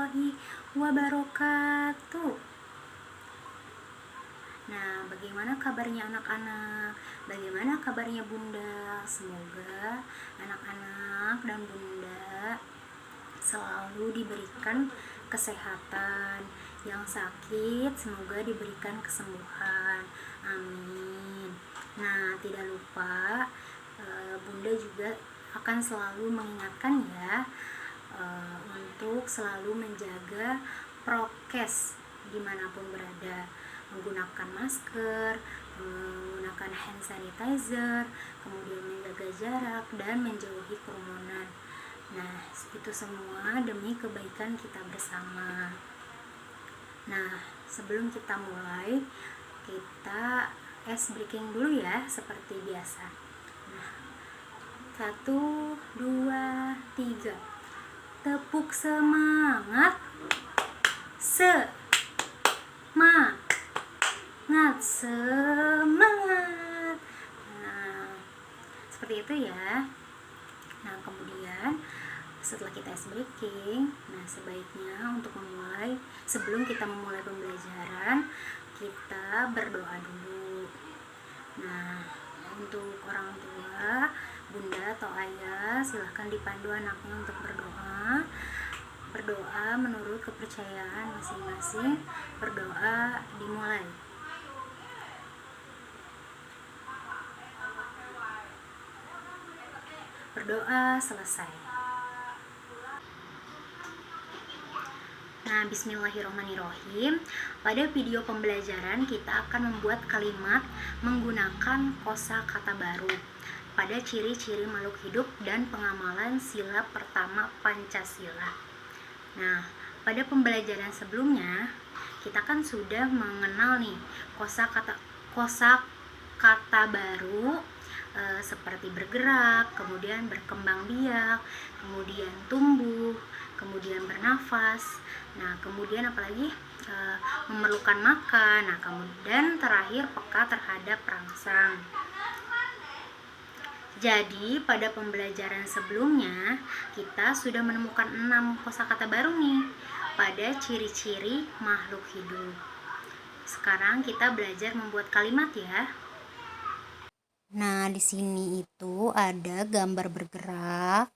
warahmatullahi wabarakatuh. Nah, bagaimana kabarnya anak-anak? Bagaimana kabarnya Bunda? Semoga anak-anak dan Bunda selalu diberikan kesehatan, yang sakit semoga diberikan kesembuhan. Amin. Nah, tidak lupa Bunda juga akan selalu mengingatkan ya, untuk selalu menjaga prokes dimanapun berada, menggunakan masker, menggunakan hand sanitizer, kemudian menjaga jarak dan menjauhi kerumunan. Nah, itu semua demi kebaikan kita bersama. Nah, sebelum kita mulai, kita ice breaking dulu ya, seperti biasa. Nah, 1, 2, 3. Tepuk semangat. Semangat. Nah, seperti itu ya. Nah, kemudian setelah kita ice breaking, nah sebaiknya untuk sebelum kita memulai pembelajaran, kita berdoa dulu. Nah, untuk orang tua, bunda atau ayah, silahkan dipandu anaknya untuk berdoa. Berdoa menurut kepercayaan masing-masing. Berdoa dimulai. Berdoa selesai. Nah, bismillahirrahmanirrahim. Pada video pembelajaran kita akan membuat kalimat menggunakan kosakata baru pada ciri-ciri makhluk hidup dan pengamalan sila pertama Pancasila. Nah, pada pembelajaran sebelumnya kita kan sudah mengenal nih kosakata baru, seperti bergerak, kemudian berkembang biak, kemudian tumbuh, kemudian bernafas. Nah, kemudian apalagi memerlukan makan. Nah, kemudian terakhir peka terhadap rangsang. Jadi, pada pembelajaran sebelumnya kita sudah menemukan 6 kosakata baru nih pada ciri-ciri makhluk hidup. Sekarang kita belajar membuat kalimat ya. Nah, di sini itu ada gambar bergerak,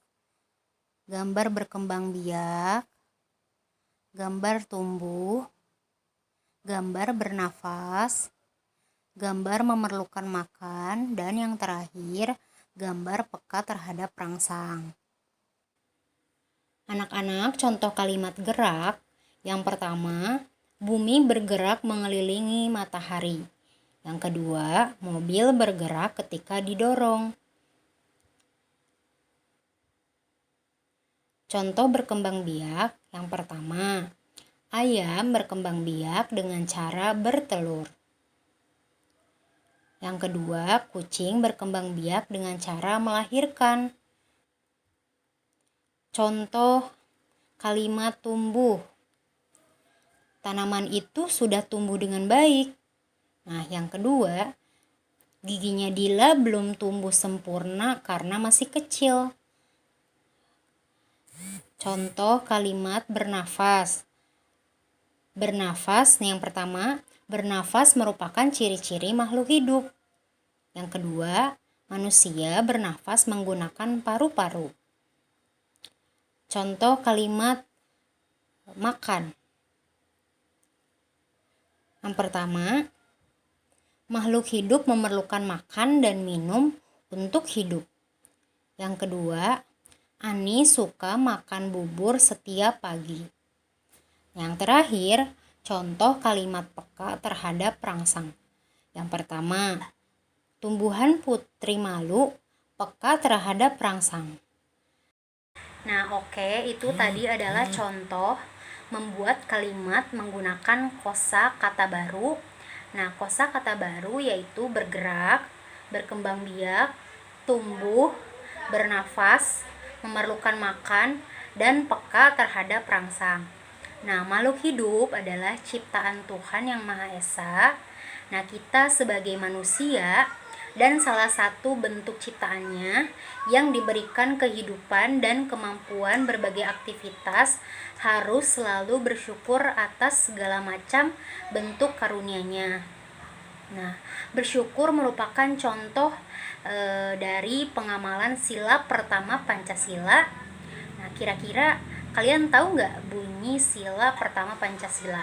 gambar berkembang biak, gambar tumbuh, gambar bernafas, gambar memerlukan makan, dan yang terakhir gambar peka terhadap rangsang. Anak-anak, contoh kalimat gerak. Yang pertama, bumi bergerak mengelilingi matahari. Yang kedua, mobil bergerak ketika didorong. Contoh berkembang biak. Yang pertama, ayam berkembang biak dengan cara bertelur. Yang kedua, kucing berkembang biak dengan cara melahirkan. Contoh kalimat tumbuh. Tanaman itu sudah tumbuh dengan baik. Nah, yang kedua, giginya Dila belum tumbuh sempurna karena masih kecil. Contoh kalimat bernafas. Bernafas, yang pertama, bernafas merupakan ciri-ciri makhluk hidup. Yang kedua, manusia bernafas menggunakan paru-paru. Contoh kalimat makan. Yang pertama, makhluk hidup memerlukan makan dan minum untuk hidup. Yang kedua, Ani suka makan bubur setiap pagi. Yang terakhir, contoh kalimat peka terhadap rangsang. Yang pertama, tumbuhan putri malu peka terhadap rangsang. Nah, oke, itu tadi adalah contoh membuat kalimat menggunakan kosakata baru. Nah, kosakata baru yaitu bergerak, berkembang biak, tumbuh, bernafas, memerlukan makan, dan peka terhadap rangsang. Nah, makhluk hidup adalah ciptaan Tuhan Yang Maha Esa. Nah, kita sebagai manusia dan salah satu bentuk ciptaannya yang diberikan kehidupan dan kemampuan berbagai aktivitas, harus selalu bersyukur atas segala macam bentuk karunia-Nya. Nah, bersyukur merupakan contoh dari pengamalan sila pertama Pancasila. Nah, kira-kira kalian tahu nggak bunyi sila pertama Pancasila?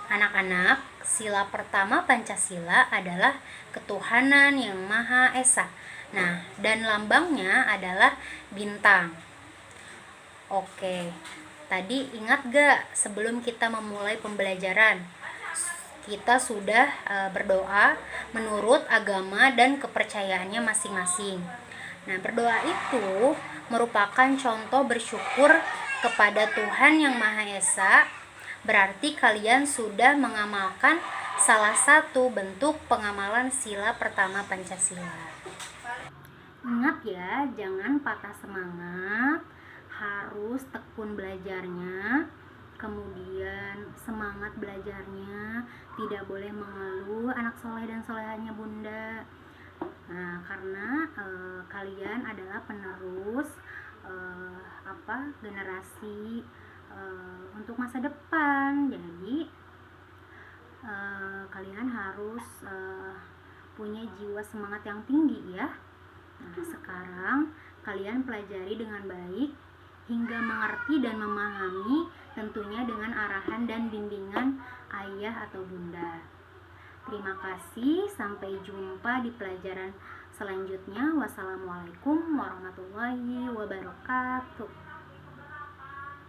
Anak-anak, sila pertama Pancasila adalah ketuhanan yang Maha Esa. Nah, dan lambangnya adalah bintang. Oke, tadi ingat gak sebelum kita memulai pembelajaran? Kita sudah berdoa menurut agama dan kepercayaannya masing-masing. Nah, berdoa itu merupakan contoh bersyukur kepada Tuhan yang Maha Esa. Berarti kalian sudah mengamalkan salah satu bentuk pengamalan sila pertama Pancasila. Ingat ya, jangan patah semangat, harus tekun belajarnya, kemudian semangat belajarnya, tidak boleh mengeluh, anak soleh dan solehanya Bunda. Nah, karena kalian adalah penerus generasi untuk masa depan. Jadi kalian harus punya jiwa semangat yang tinggi ya. Nah, sekarang kalian pelajari dengan baik hingga mengerti dan memahami, tentunya dengan arahan dan bimbingan ayah atau bunda. Terima kasih, sampai jumpa di pelajaran selanjutnya. Wassalamualaikum warahmatullahi wabarakatuh.